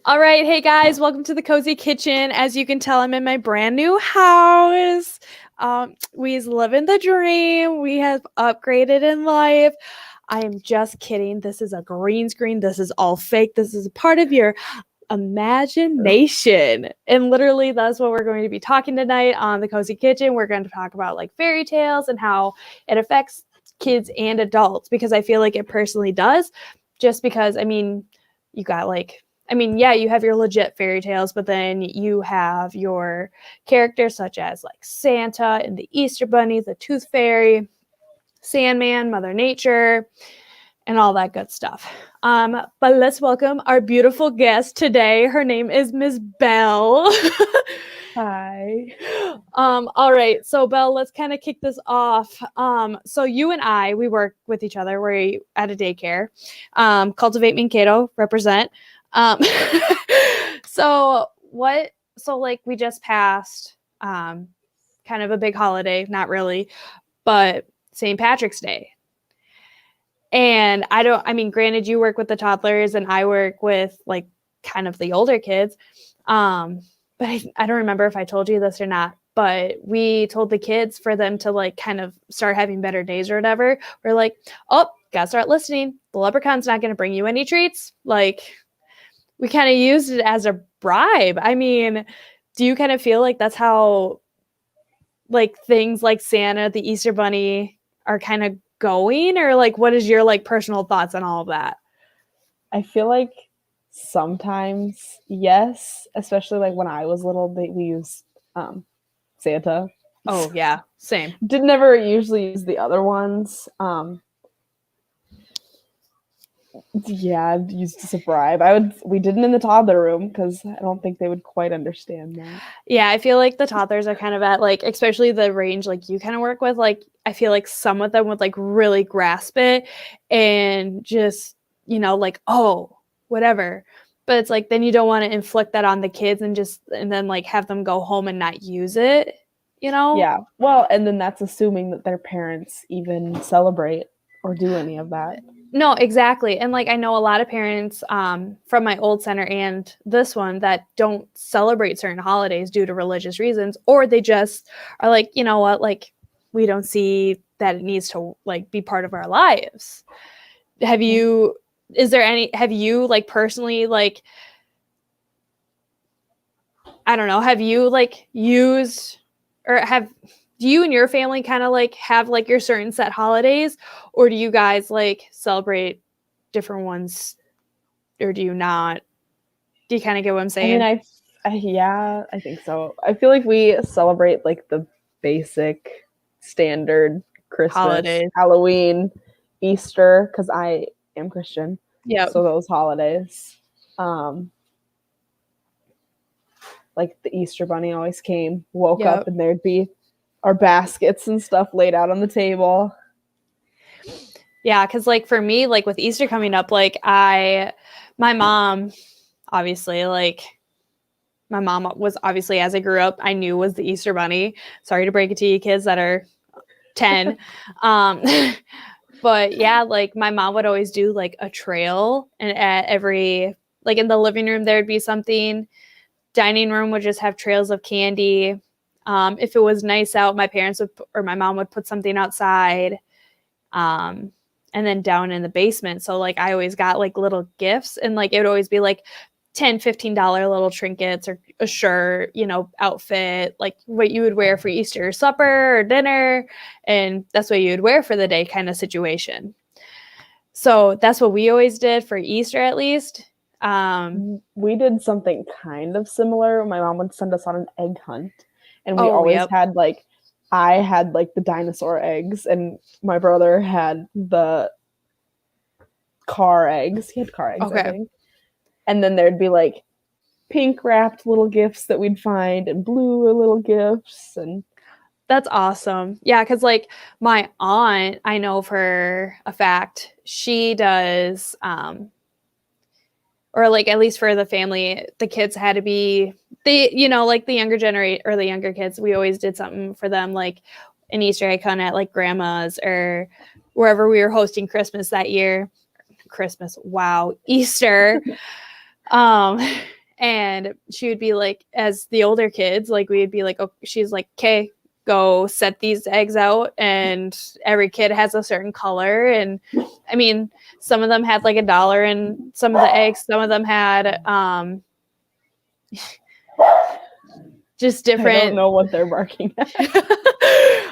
All right, hey guys, welcome to the Cozy Kitchen. As you can tell, I'm in my brand new house. We's living the dream. We have upgraded in life. I am just kidding. This is a green screen. This is all fake. This is a part of your imagination. And literally, that's what we're going to be talking tonight on the Cozy Kitchen. We're going to talk about like fairy tales and how it affects kids and adults, because I feel like it personally does. Just because, you got yeah, you have your legit fairy tales, but then you have your characters such as like Santa and the Easter Bunny, the Tooth Fairy, Sandman, Mother Nature, and all that good stuff. But let's welcome our beautiful guest today. Her name is Miss Belle. Hi. All right, so Belle, let's kind of kick this off. So you and I, we work with each other. We're at a daycare. Cultivate Mankato, represent. So we just passed kind of a big holiday, not really, but St. Patrick's Day. And granted, you work with the toddlers and I work with like kind of the older kids. But I don't remember if I told you this or not, but we told the kids for them to like kind of start having better days or whatever. We're like, oh, gotta start listening. The leprechaun's not going to bring you any treats. Like, we kind of used it as a bribe. I mean, do you kind of feel like that's how like things like Santa, the Easter Bunny are kind of going? Or like, what is your like personal thoughts on all of that? I feel like sometimes, yes, especially like when I was little, we used Santa. Oh, yeah, same. Did never usually use the other ones. Yeah, used as a bribe. We didn't in the toddler room because I don't think they would quite understand that. Yeah, I feel like the toddlers are kind of at like, especially the range like you kind of work with, like I feel like some of them would like really grasp it and just, like, oh, whatever. But it's like then you don't want to inflict that on the kids and then like have them go home and not use it, Yeah. Well, and then that's assuming that their parents even celebrate or do any of that. No, exactly. And like I know a lot of parents from my old center and this one that don't celebrate certain holidays due to religious reasons, or they just are like, you know what, like we don't see that it needs to like be part of our lives. Have you like personally like, I don't know, have you like used or do you and your family kind of like have like your certain set holidays, or do you guys like celebrate different ones, or do you not? Do you kind of get what I'm saying? I mean, I think so. I feel like we celebrate like the basic standard Christmas, holidays, Halloween, Easter, because I am Christian. Yeah. So those holidays. Like the Easter Bunny always came, woke up, and there'd be our baskets and stuff laid out on the table. Yeah, because like for me, like with Easter coming up, like my mom, obviously, like my mom was obviously, as I grew up, I knew was the Easter Bunny. Sorry to break it to you kids that are 10. But yeah, like my mom would always do like a trail, and at every, like in the living room, there'd be something. Dining room would just have trails of candy. If it was nice out, my parents would, or my mom would put something outside. And then down in the basement. So like I always got like little gifts, and like it would always be like $10, $15 little trinkets or a shirt, outfit, like what you would wear for Easter supper or dinner. And that's what you would wear for the day kind of situation. So that's what we always did for Easter, at least. We did something kind of similar. My mom would send us on an egg hunt, and we always had like, I had like the dinosaur eggs, and my brother had the car eggs. He had car eggs, I think. And then there'd be like pink wrapped little gifts that we'd find, and blue little gifts. And that's awesome. Yeah, because like my aunt, I know for a fact, she does, or like at least for the family, the kids had to be, like the younger generation or the younger kids, we always did something for them, like an Easter egg hunt at like grandma's or wherever we were hosting Christmas that year. Easter. And she would be like, as the older kids, like we'd be like, oh, she's like, okay, go set these eggs out, and every kid has a certain color. And I mean, some of them had like $1 in some of the eggs, some of them had just different. I don't know what they're barking at.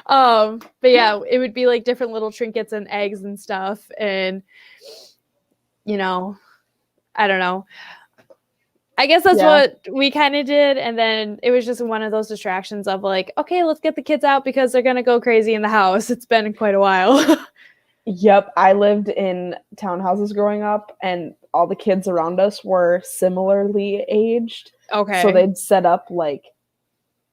But yeah, it would be like different little trinkets and eggs and stuff. And you know, I don't know. I guess that's what we kind of did. And then it was just one of those distractions of like, okay, let's get the kids out because they're going to go crazy in the house. It's been quite a while. Yep. I lived in townhouses growing up, and all the kids around us were similarly aged. Okay. So they'd set up like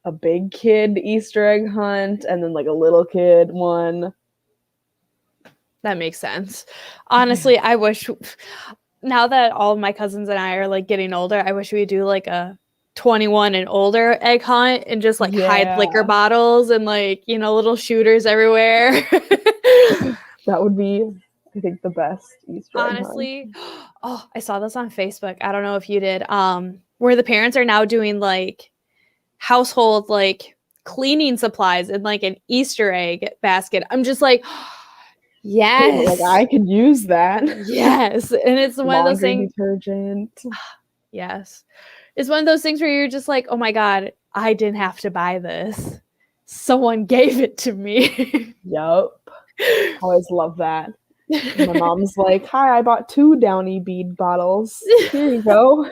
a big kid Easter egg hunt and then like a little kid one. That makes sense. Honestly, I wish now that all of my cousins and I are like getting older, I wish we do like a 21 and older egg hunt and just like hide liquor bottles and like, you know, little shooters everywhere. That would be, I think, the best Easter egg honestly hunt. Oh, I saw this on Facebook. I don't know if you did. Where the parents are now doing like household like cleaning supplies in like an Easter egg basket. I'm just like, yes, like I could use that. Yes. And it's one of those things. Detergent. Yes. It's one of those things where you're just like, oh my God, I didn't have to buy this. Someone gave it to me. Yup. Always love that. My mom's like, hi, I bought 2 Downy bead bottles. Here you go.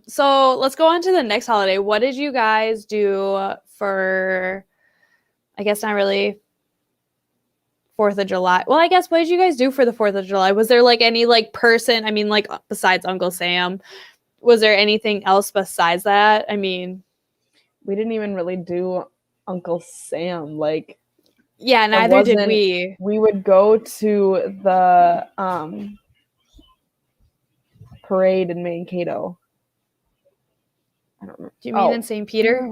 So let's go on to the next holiday. What did you guys do for, I guess not really 4th of July? Well, I guess what did you guys do for the 4th of July? Was there like any like person, I mean, like besides Uncle Sam, was there anything else besides that? I mean, we didn't even really do Uncle Sam. Like, yeah, neither did we. We would go to the parade in Mankato. I don't know. Do you mean in St. Peter?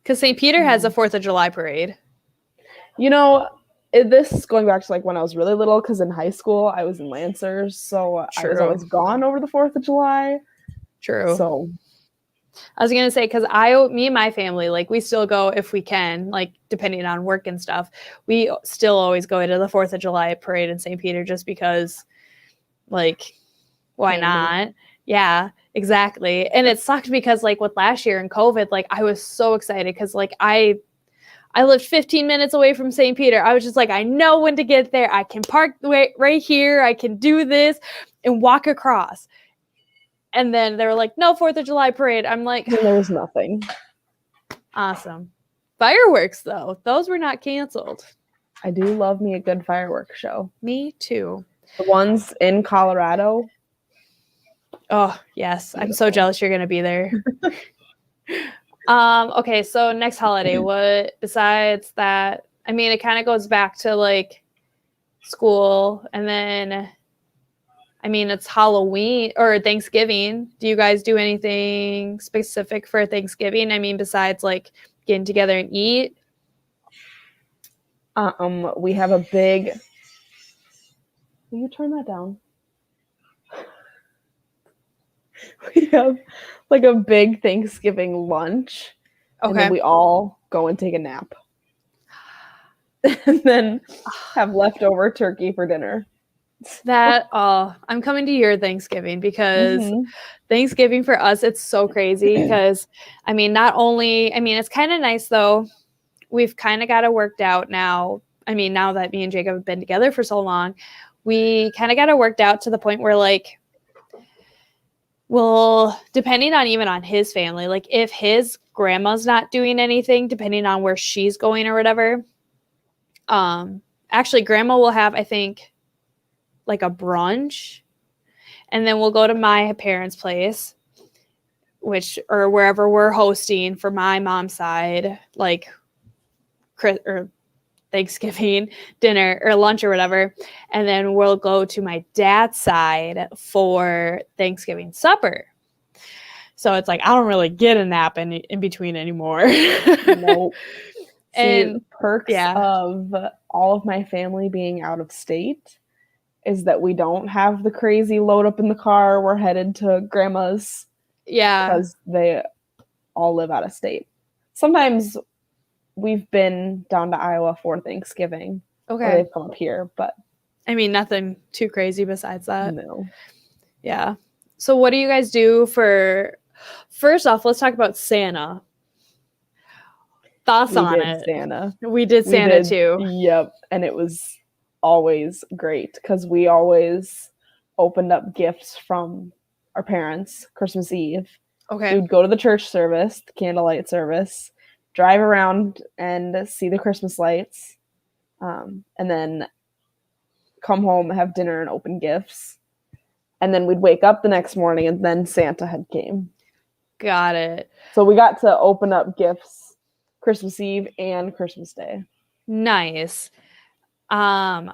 Because St. Peter has a 4th of July parade. You know, this is going back to like when I was really little, because in high school I was in Lancers, so I was always gone over the 4th of July. True. So I was going to say, because me and my family, like we still go if we can, like depending on work and stuff, we still always go to the 4th of July parade in St. Peter just because, like, why not? Yeah, exactly. And it sucked because like with last year and COVID, like I was so excited because like I lived 15 minutes away from St. Peter. I was just like, I know when to get there. I can park right here. I can do this and walk across. And then they were like, no 4th of July parade. I'm like, there was nothing. Awesome. Fireworks, though. Those were not canceled. I do love me a good fireworks show. Me too. The ones in Colorado. Oh, yes. Beautiful. I'm so jealous you're going to be there. Okay, so next holiday, what besides that? I mean, it kind of goes back to like school, and then I mean, it's Halloween or Thanksgiving. Do you guys do anything specific for Thanksgiving? I mean, besides like getting together and eat? We have a big. Will you turn that down? We have like a big Thanksgiving lunch. Okay. And then we all go and take a nap. And then have leftover turkey for dinner. I'm coming to your Thanksgiving because Thanksgiving for us, it's so crazy because I mean, it's kind of nice though. We've kind of got it worked out now. I mean, now that me and Jacob have been together for so long, we kind of got it worked out to the point where like, well, depending on even on his family, like if his grandma's not doing anything, depending on where she's going or whatever, actually grandma will have, I think, like a brunch, and then we'll go to my parents' place, or wherever we're hosting for my mom's side, like or Thanksgiving dinner or lunch or whatever, and then we'll go to my dad's side for Thanksgiving supper. So it's like I don't really get a nap in between anymore. Nope. And perks of all of my family being out of state is that we don't have the crazy load up in the car. We're headed to grandma's. Yeah. Because they all live out of state. Sometimes we've been down to Iowa for Thanksgiving. Okay. Or they've come up here, but I mean, nothing too crazy besides that. No. Yeah. So what do you guys do for, first off, let's talk about Santa. Thoughts on it? Santa. We did Santa too. Yep. And it was always great because we always opened up gifts from our parents Christmas Eve. Okay. We would go to the church service, the candlelight service, drive around and see the Christmas lights, and then come home, have dinner, and open gifts. And then we'd wake up the next morning, and then Santa had came. Got it. So we got to open up gifts Christmas Eve and Christmas Day. Nice. Growing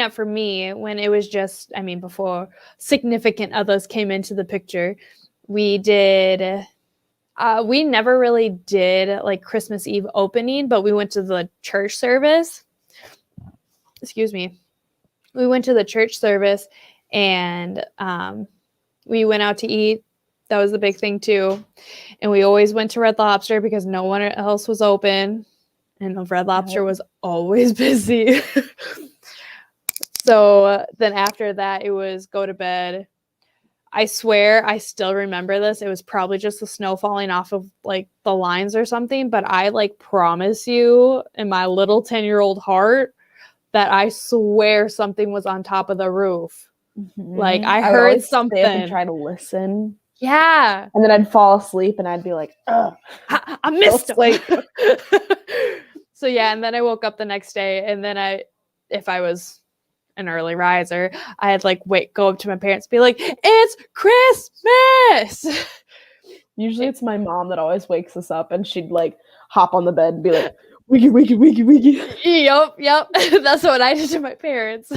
up for me, when it was just, I mean, before significant others came into the picture, we never really did like Christmas Eve opening, but we went to the church service. Excuse me. We went to the church service and we went out to eat. That was the big thing too. And we always went to Red Lobster because no one else was open. And the Red Lobster was always busy. So then after that, it was go to bed. I swear I still remember this. It was probably just the snow falling off of like the lines or something. But I like promise you in my little 10-year-old heart that I swear something was on top of the roof. Mm-hmm. Like I heard something. Stay up and try to listen. Yeah. And then I'd fall asleep and I'd be like, ugh. I missed it. So yeah, and then I woke up the next day and then if I was an early riser, I had like go up to my parents and be like, it's Christmas. Usually it's my mom that always wakes us up and she'd like hop on the bed and be like, wiggy, wiggy, wiggy, wiggy. Yep. That's what I did to my parents.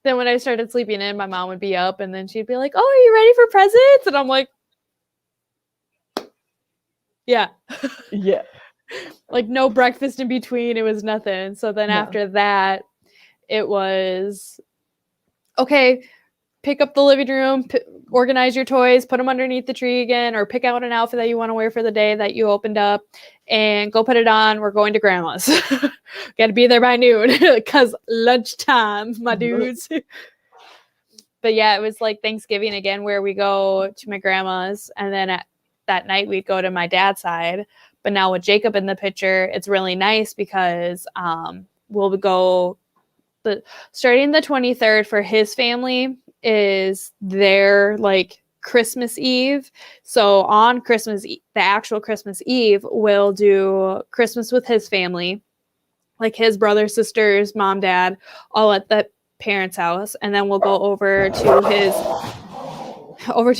Then when I started sleeping in, my mom would be up and then she'd be like, oh, are you ready for presents? And I'm like, yeah. Yeah. Like no breakfast in between. It was nothing. So then after that, it was, okay, pick up the living room, organize your toys, put them underneath the tree again, or pick out an outfit that you want to wear for the day that you opened up and go put it on. We're going to grandma's. Got to be there by noon because lunchtime, my dudes. But yeah, it was like Thanksgiving again, where we go to my grandma's and then that night we'd go to my dad's side. But now with Jacob in the picture, it's really nice because we'll go starting the 23rd for his family is their like Christmas Eve. So on Christmas, the actual Christmas Eve, we'll do Christmas with his family, like his brothers, sisters, mom, dad, all at the parents' house. And then we'll go over to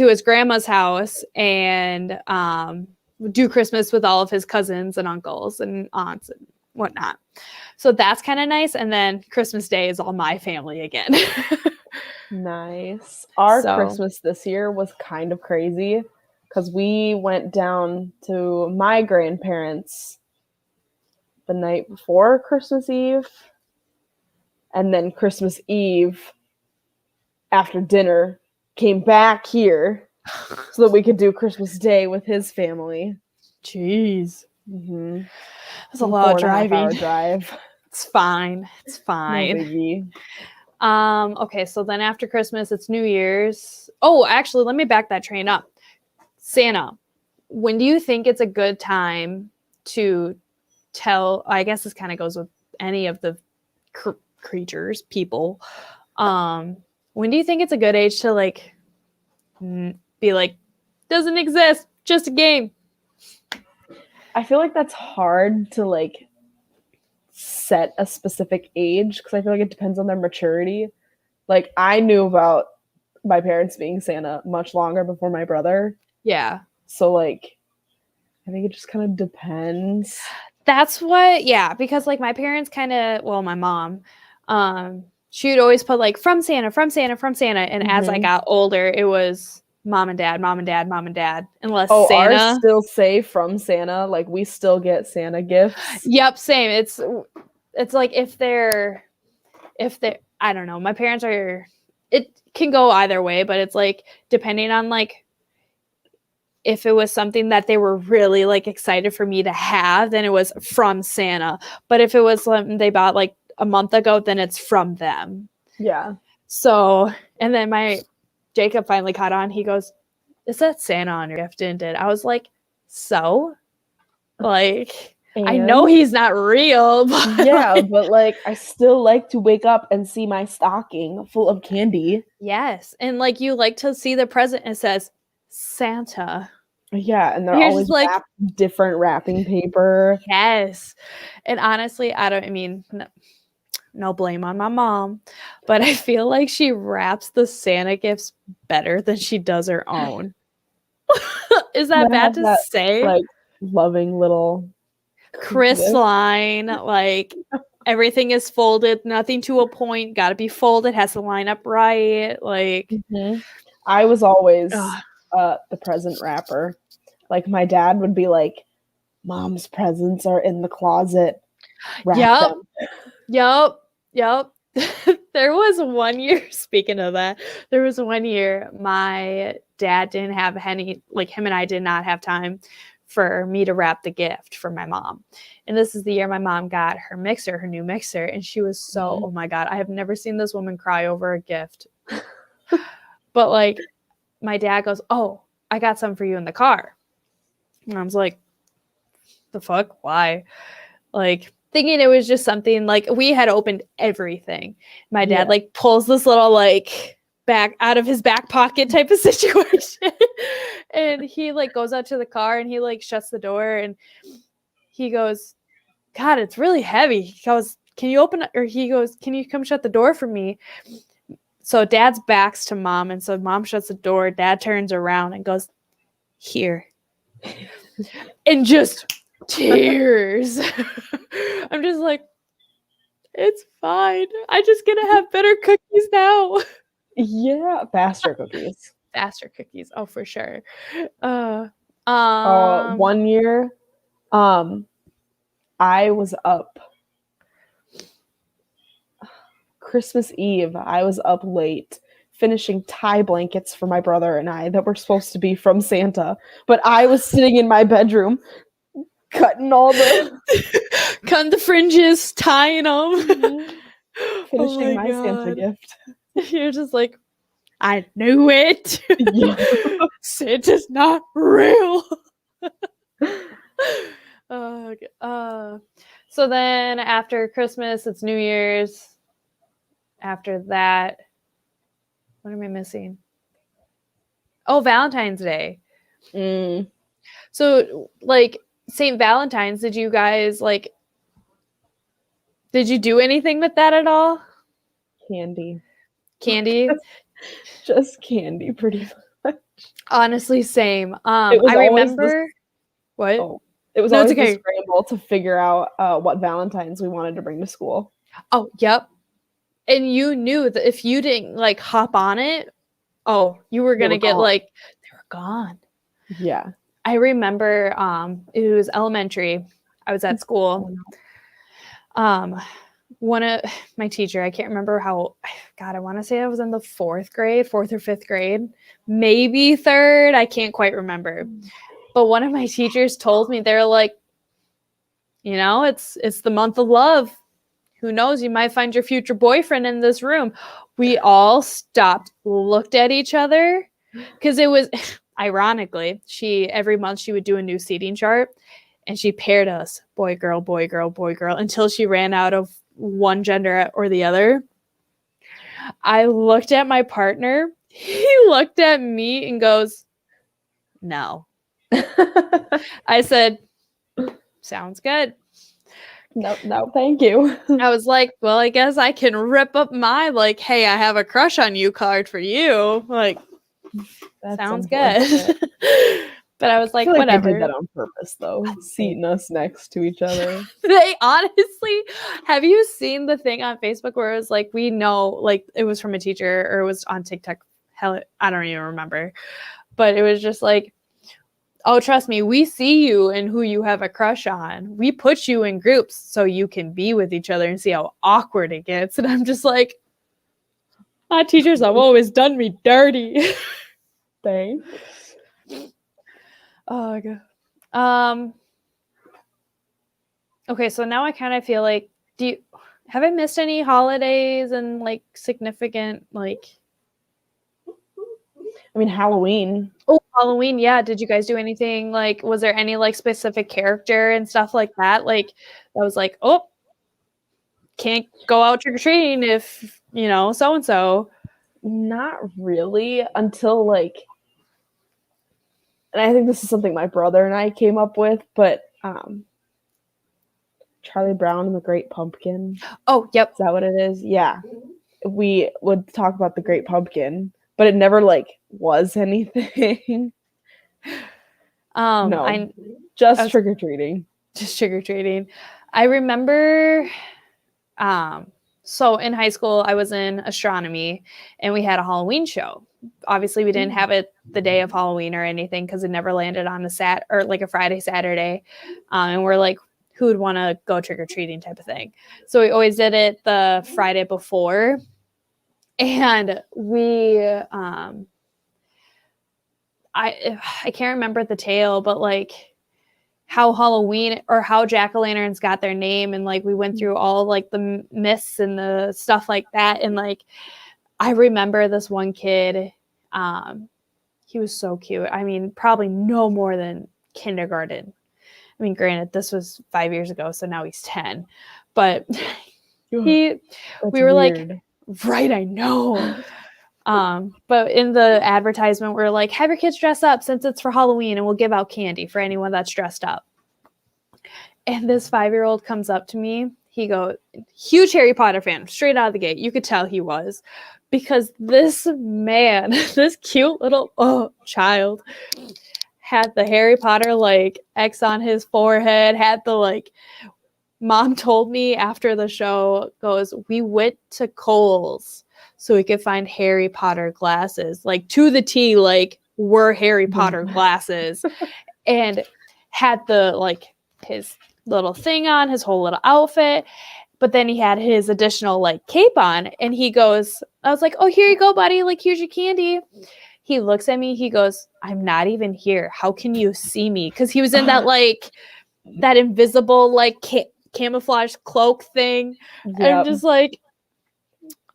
his grandma's house and do Christmas with all of his cousins and uncles and aunts and whatnot. So that's kind of nice. And then Christmas Day is all my family again. Nice. Our Christmas this year was kind of crazy because we went down to my grandparents the night before Christmas Eve. And then Christmas Eve after dinner came back here so that we could do Christmas Day with his family. Jeez. Mm-hmm. That's a lot of driving. 4.5 hour drive. It's fine. No biggie. Okay, so then after Christmas, it's New Year's. Oh, actually, let me back that train up. Santa, when do you think it's a good time to tell? I guess this kind of goes with any of the creatures, people. When do you think it's a good age to like be like, doesn't exist, just a game? I feel like that's hard to like set a specific age because I feel like it depends on their maturity. Like I knew about my parents being Santa much longer before my brother. Yeah. So like I think it just kind of depends. That's what, yeah, because like my parents kind of, well, my mom, she would always put like from Santa. And as I got older, it was mom and dad, unless Santa. Ours still say from Santa, like we still get Santa gifts. Yep, same. it's like if they're I don't know, my parents are, it can go either way, but it's like depending on like if it was something that they were really like excited for me to have, then it was from Santa. But if it was something they bought like a month ago, then it's from them. Yeah. So, and then my Jacob finally caught on. He goes, "Is that Santa on your gift?" And did I was like, "So, like, I know he's not real, but yeah, but like I still like to wake up and see my stocking full of candy." Yes, and like you like to see the present and it says Santa. Yeah, and they're You're always just like wrapped in different wrapping paper. yes. And honestly, I mean, no blame on my mom, but I feel like she wraps the Santa gifts better than she does her own. Is that bad to that, say? like loving little Crisp line, like everything is folded, nothing to a point, got to be folded, has to line up right. Like, I was always the present wrapper. Like my dad would be like, "Mom's presents are in the closet. Wrap them." Yep. There was one year, speaking of that, there was one year my dad didn't have any, like him and I did not have time for me to wrap the gift for my mom. And this is the year my mom got her mixer, her new mixer. And she was so, oh my God, I have never seen this woman cry over a gift. But like my dad goes, "Oh, I got some for you in the car." And I was like, "The fuck? Why?" Like thinking it was just something like we had opened everything. My dad like pulls this little like back out of his back pocket type of situation. And he like goes out to the car and he like shuts the door and he goes, "God, it's really heavy." He goes, "Can you open it?" Or he goes, "Can you come shut the door for me?" So dad's back's to mom. And so mom shuts the door. Dad turns around and goes, "Here." And just tears. I'm just like, it's fine. I just get to have better cookies now. Yeah, faster cookies. Faster cookies. Oh, for sure. 1 year, I was up Christmas Eve. I was up late finishing tie blankets for my brother and I that were supposed to be from Santa, but I was sitting in my bedroom cutting all cutting the fringes, tying them. Finishing my Santa gift. You're just like, I knew it. Yeah. Santa's not real. So then after Christmas, it's New Year's. After that, what am I missing? Oh, Valentine's Day. So like St. Valentine's, did you guys like, did you do anything with that at all? Candy. Just candy, pretty much. Honestly, same. I remember it was always the scramble to figure out what Valentines we wanted to bring to school. Oh, yep. And you knew that if you didn't like hop on it, you were gonna get like they were gone. Yeah. I remember it was elementary. I was at school. One of my teacher, I can't remember I want to say I was in the fourth or fifth grade, maybe third. I can't quite remember. But one of my teachers told me, they're like, you know, it's the month of love. Who knows? You might find your future boyfriend in this room. We all stopped, looked at each other because it was ironically, every month she would do a new seating chart and she paired us boy, girl, boy, girl, boy, girl until she ran out of one gender or the other. I looked at my partner. He looked at me and goes, "No." I said, "Sounds good." No, thank you. I was like, well, I guess I can rip up my like, "Hey, I have a crush on you" card for you. Like, sounds good. But I was like, whatever. They did that on purpose, though, seating us next to each other. They honestly, have you seen the thing on Facebook where it was like, we know, like it was from a teacher or it was on TikTok? Hell, I don't even remember. But it was just like, Oh, trust me, we see you and who you have a crush on. We put you in groups so you can be with each other and see how awkward it gets. And I'm just like, my teachers have always done me dirty. Thanks. Oh, God. Okay, so now I kind of feel like, have I missed any holidays and like significant like? I mean, Halloween. Oh, Halloween, yeah. Did you guys do anything like? Was there any like specific character and stuff like that? Like that was like, oh, can't go out trick or treating if so and so. Not really until like, and I think this is something my brother and I came up with, but Charlie Brown and the Great Pumpkin. Oh, yep. Is that what it is? Yeah. We would talk about the Great Pumpkin, but it never like was anything. No, just trick or treating. Just trick or treating. I remember. So in high school, I was in astronomy, and we had a Halloween show. Obviously, we didn't have it the day of Halloween or anything because it never landed on a Friday, Saturday, and we're like, who would want to go trick or treating type of thing. So we always did it the Friday before, and we. I can't remember the tale, but like how Halloween or how jack-o'-lanterns got their name, and like we went through all like the myths and the stuff like that, and like I remember this one kid, he was so cute. I mean, probably no more than kindergarten. I mean, granted, this was 5 years ago, so now he's 10, but we were weird. Like, right, I know. But in the advertisement, we're like, have your kids dress up since it's for Halloween and we'll give out candy for anyone that's dressed up. And this 5-year-old comes up to me. He goes, huge Harry Potter fan, straight out of the gate. You could tell he was, because this man, this cute little child, had the Harry Potter like X on his forehead, had the like, mom told me after the show, goes, we went to Kohl's so we could find Harry Potter glasses, like to the T, like were Harry Potter glasses, and had the like his little thing on, his whole little outfit, but then he had his additional like cape on, and he goes, I was like, oh, here you go, buddy, like here's your candy. He looks at me, he goes, I'm not even here. How can you see me? Because he was in that like that invisible like camouflage cloak thing. Yep. And I'm just like,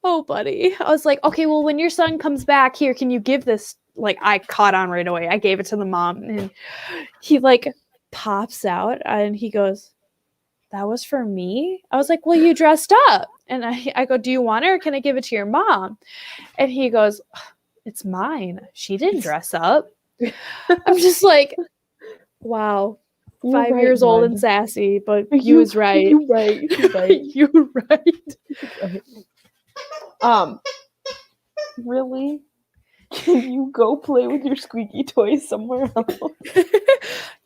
oh, buddy. I was like, okay, well, when your son comes back here, can you give this? Like, I caught on right away. I gave it to the mom, and he like pops out and he goes, that was for me? I was like, well, you dressed up. And I go, do you want it or can I give it to your mom? And he goes, it's mine. She didn't dress up. I'm just like, wow. You're 5 right, years old and sassy, but you was right. You're right. You're right. Really? Can you go play with your squeaky toys somewhere else?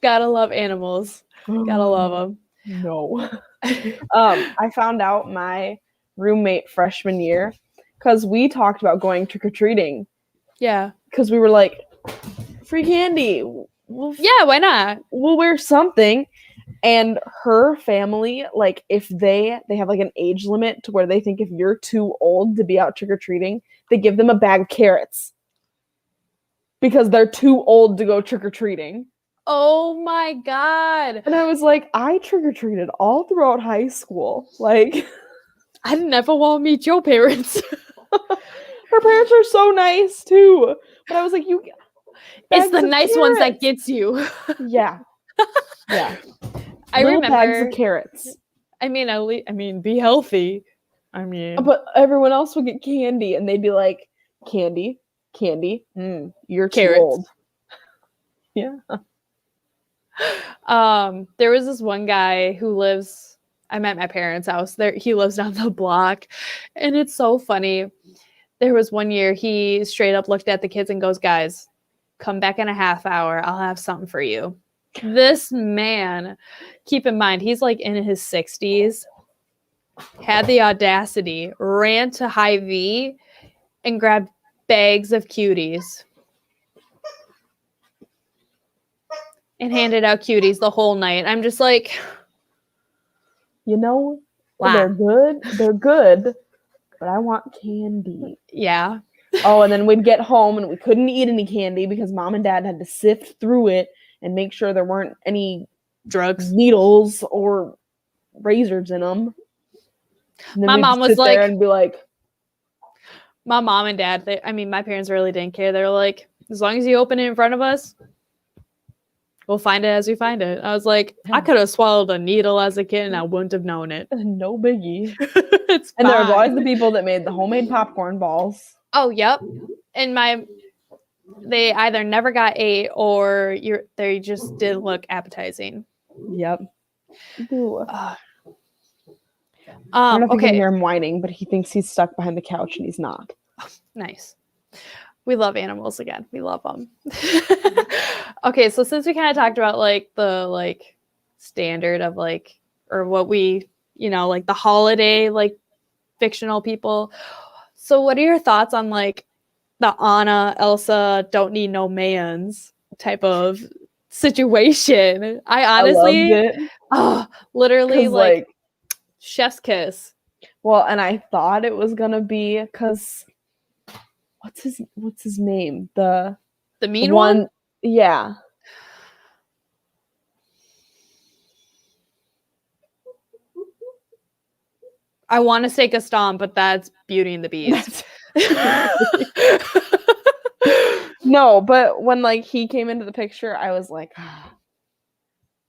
Gotta love animals. Gotta love them. No. I found out my roommate freshman year because we talked about going trick-or-treating. Yeah. Because we were like, free candy. Yeah, why not? We'll wear something. And her family, like, if they have like an age limit to where they think if you're too old to be out trick-or-treating, they give them a bag of carrots because they're too old to go trick-or-treating. Oh my God. And I was like, I trick-or-treated all throughout high school. Like, I never want to meet your parents. Her parents are so nice too. But I was like, it's the nice ones that gets you. Yeah. Yeah. I remember bags of carrots. I mean, be healthy. I mean, but everyone else would get candy, and they'd be like, candy. You're too old. Yeah. There was this one guy who lives. I'm at my parents' house. There, he lives down the block, and it's so funny. There was one year he straight up looked at the kids and goes, "Guys, come back in a half hour. I'll have something for you." This man, keep in mind, he's like in his 60s, had the audacity, ran to Hy-Vee and grabbed bags of cuties. and handed out cuties the whole night. I'm just like, wow. They're good, but I want candy. Yeah. Oh, and then we'd get home and we couldn't eat any candy because mom and dad had to sift through it and make sure there weren't any drugs, needles, or razors in them. And then my mom was sit like, there and be like, my mom and dad, my parents really didn't care. They were like, as long as you open it in front of us, we'll find it as we find it. I was like, I could have swallowed a needle as a kid and I wouldn't have known it. No biggie. It's and fine. there was always the people that made the homemade popcorn balls. Oh, yep. And they either never got ate or they just didn't look appetizing. Yep. I don't know if you can hear him whining, but he thinks he's stuck behind the couch and he's not. Nice. We love animals again. We love them. Okay, so since we kind of talked about like the like standard of like, or what we, like the holiday like fictional people. So what are your thoughts on like the Anna, Elsa, don't need no mans type of situation? I honestly, loved it. Literally like chef's kiss. Well, and I thought it was gonna be because what's his name? The mean one? Yeah. I want to say Gaston, but that's Beauty and the Beast. No, but when like he came into the picture, I was like,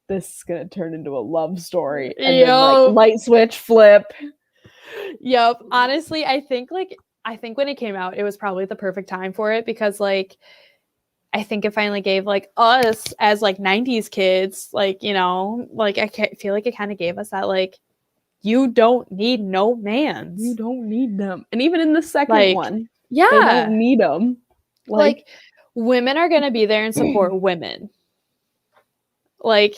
this is gonna turn into a love story. And then like light switch flip. Yep. Honestly, I think when it came out, it was probably the perfect time for it because like I think it finally gave like us as like 90s kids, like, like I feel like it kind of gave us that like, you don't need no mans. You don't need them. And even in the second one, yeah, they don't need them. Like women are going to be there and support women. Like,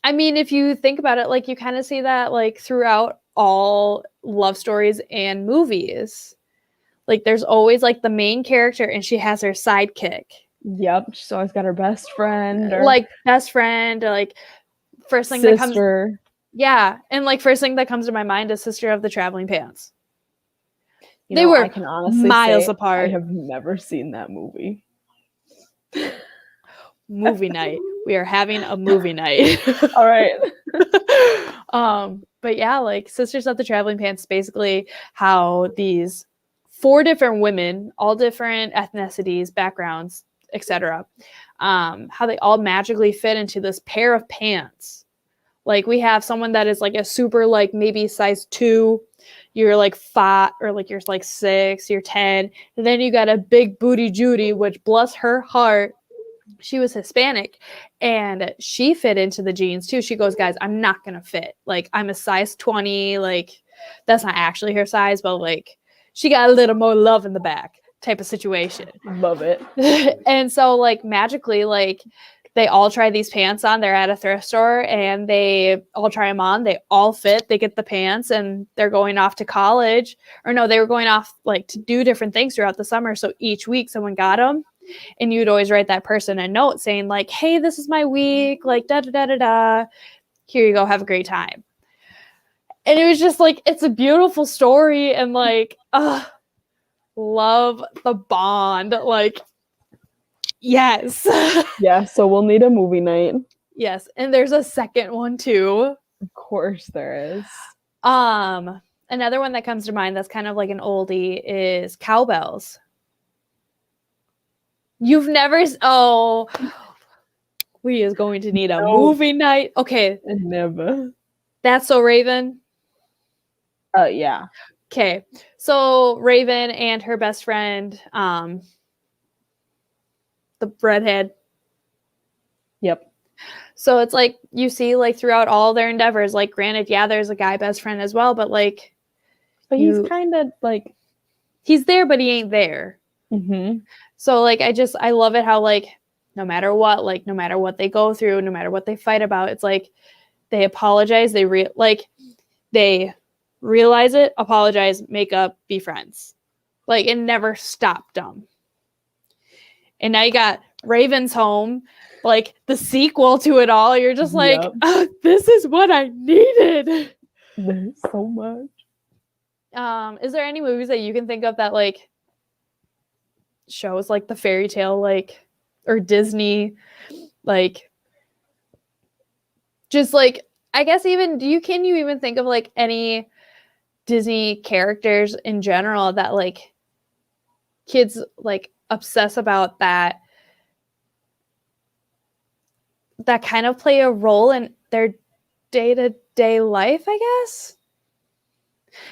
I mean, if you think about it, like you kind of see that like throughout all love stories and movies. Like there's always like the main character and she has her sidekick. Yep. She's always got her best friend. Or like best friend or like first thing sister. that comes. Yeah. And like first thing that comes to my mind is Sister of the Traveling Pants. They were I can honestly miles say apart. I have never seen that movie. Movie night. We are having a movie night. All right. But yeah, like Sisters of the Traveling Pants, basically how these 4 different women, all different ethnicities, backgrounds, etc., how they all magically fit into this pair of pants. Like we have someone that is like a super like maybe size 2, you're like 5, or like you're like 6, you're 10, and then you got a big booty Judy, which bless her heart, she was Hispanic and she fit into the jeans too. She goes, guys, I'm not gonna fit. Like I'm a size 20. Like that's not actually her size, but like she got a little more love in the back type of situation. Love it. And so like magically, like they all try these pants on. They're at a thrift store and they all try them on. They all fit. They get the pants and they're going off to college. Or no, they were going off like to do different things throughout the summer. So each week someone got them. And you'd always write that person a note saying like, hey, this is my week, like da-da-da-da-da. Here you go, have a great time. And it was just like, it's a beautiful story and like, love the bond. Like, yes. Yeah, so we'll need a movie night. Yes, and there's a second one too. Of course there is. Another one that comes to mind that's kind of like an oldie is Cowbells. You've never... Oh, we is going to need a movie night. Okay. Never. That's So Raven? Yeah. Okay. So Raven and her best friend, the redhead. Yep. So it's like you see like throughout all their endeavors, like granted, yeah, there's a guy best friend as well, but like... But he's kind of like... He's there, but he ain't there. Mm-hmm. So like I love it how like no matter what they go through, no matter what they fight about, it's like they apologize, they realize it, apologize, make up, be friends. Like it never stopped them. And now you got Raven's Home, like the sequel to it all. You're just like, oh, this is what I needed. There's so much. Is there any movies that you can think of that like shows like the fairy tale, like, or Disney, like, just like, I guess even can you even think of like any Disney characters in general that like kids like obsess about that kind of play a role in their day-to-day life, I guess?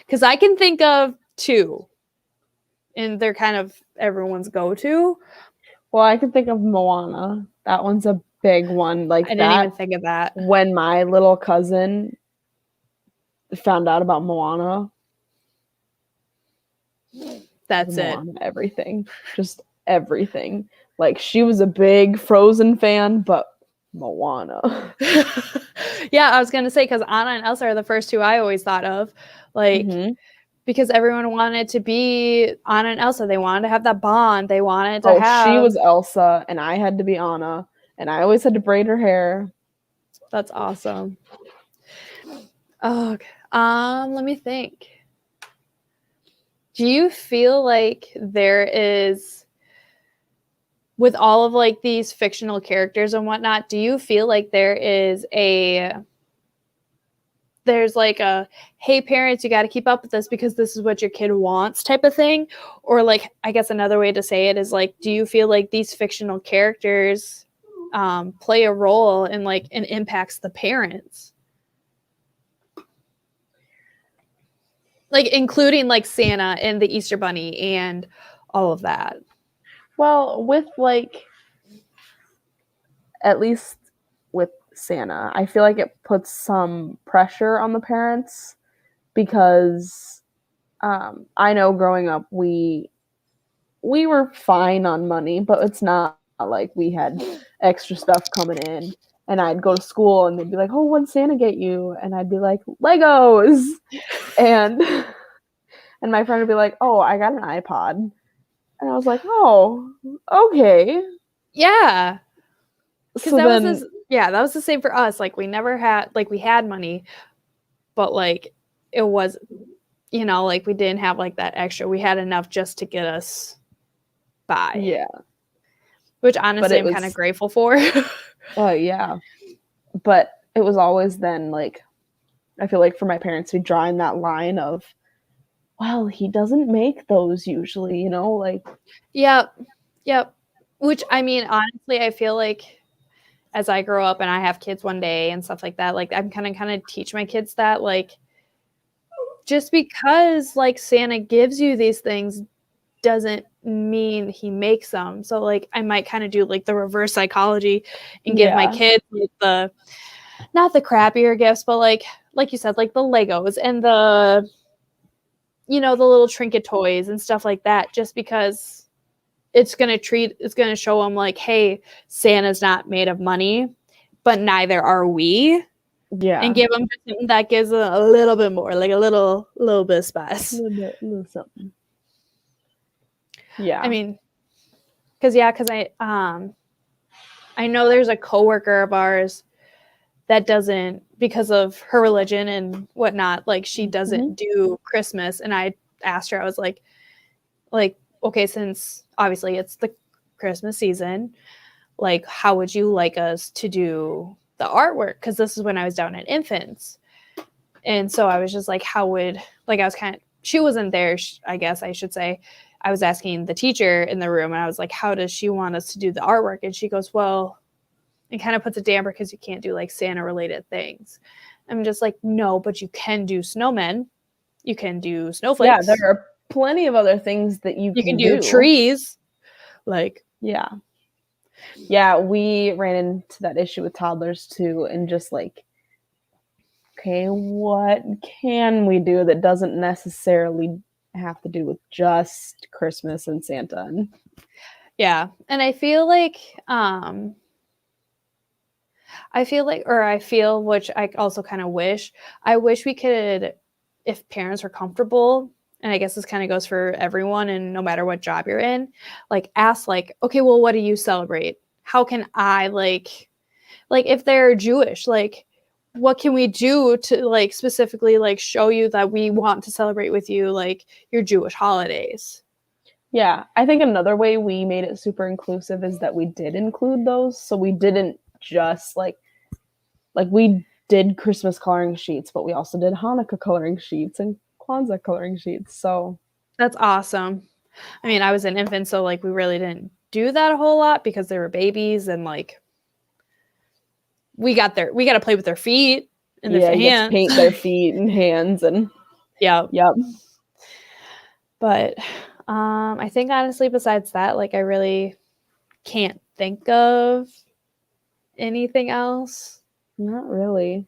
Because I can think of two, and they're kind of everyone's go-to. Well, I can think of Moana. That one's a big one. Like, I didn't even think of that. When my little cousin found out about Moana, that's Moana, everything. Just everything. Like, she was a big Frozen fan, but Moana. Yeah, I was gonna say, because Anna and Elsa are the first two I always thought of, like, because everyone wanted to be Anna and Elsa. They wanted to have that bond. They wanted to have. She was Elsa, and I had to be Anna, and I always had to braid her hair. That's awesome. Oh, let me think. Do you feel like there is, with all of like these fictional characters and whatnot, do you feel like there's like a, hey parents, you got to keep up with this because this is what your kid wants type of thing? Or like, I guess another way to say it is like, do you feel like these fictional characters play a role in like, and impacts the parents? Like, including like Santa and the Easter Bunny and all of that. Well, with like, at least with Santa, I feel like it puts some pressure on the parents because I know growing up we were fine on money, but it's not like we had extra stuff coming in. And I'd go to school and they'd be like, "Oh, what'd Santa get you?" And I'd be like, "Legos." And my friend would be like, "Oh, I got an iPod." And I was like, "Oh, okay." Yeah. So that was the same for us. Like, we never had, like, we had money, but like it was, you know, like we didn't have like that extra. We had enough just to get us by. Yeah. Which honestly I'm kind of grateful for. Oh, yeah. But it was always then like, I feel like for my parents, we drawing that line of, well, he doesn't make those usually, you know, like. Yep. Which, I mean, honestly, I feel like as I grow up and I have kids one day and stuff like that, like I'm kind of teach my kids that, like, just because like Santa gives you these things doesn't mean he makes them. So like I might kind of do like the reverse psychology and give my kids like the, not the crappier gifts, but like you said, like the Legos and the, you know, the little trinket toys and stuff like that, just because it's going to show them like, hey, Santa's not made of money, but neither are we. Yeah. And give them something that gives a little bit more, like a little bit of spice. A little something. Yeah. I mean, because I know there's a coworker of ours that doesn't, because of her religion and whatnot, like she doesn't do Christmas. And I asked her, I was like, okay, since obviously it's the Christmas season, like, how would you like us to do the artwork? Because this is when I was down at infants. And so I was just like, she wasn't there, I guess I should say. I was asking the teacher in the room and I was like, how does she want us to do the artwork? And she goes, well, it kind of puts a damper because you can't do like Santa related things. I'm just like, no, but you can do snowmen. You can do snowflakes. Yeah, there are plenty of other things that you can do. Trees. Like, yeah. Yeah, we ran into that issue with toddlers too, and just like, okay, what can we do that doesn't necessarily have to do with just Christmas and Santa? Yeah, and I feel, which I also kind of wish we could, if parents are comfortable, and I guess this kind of goes for everyone and no matter what job you're in, like ask like, okay, well, what do you celebrate? how can I like if they're Jewish, like what can we do to like specifically like show you that we want to celebrate with you like your Jewish holidays? Yeah, I think another way we made it super inclusive is that we did include those. So we didn't just like we did Christmas coloring sheets, but we also did Hanukkah coloring sheets and Kwanzaa coloring sheets. So that's awesome. I mean, I was an infant, so like we really didn't do that a whole lot because they were babies and like we got to play with their feet and their hands. Paint their feet and hands and yep. Yep. But I think honestly, besides that, like I really can't think of anything else. Not really.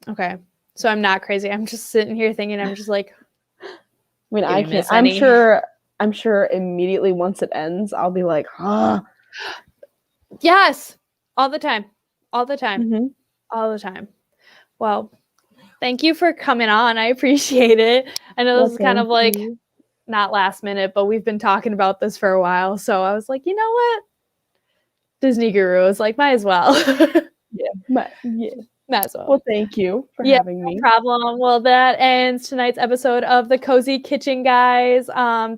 Okay. So I'm not crazy. I'm just sitting here thinking, I'm just like, I mean, I can't. I'm sure immediately once it ends, I'll be like, ah. Yes. All the time. All the time. Mm-hmm. All the time. Well, thank you for coming on. I appreciate it. I know this is kind of like not last minute, but we've been talking about this for a while. So I was like, you know what? Disney Guru is like, might as well. Might as well. Well, thank you for having me. No problem. Well, that ends tonight's episode of the Cozy Kitchen, guys.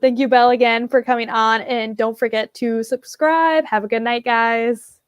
Thank you, Belle, again for coming on. And don't forget to subscribe. Have a good night, guys.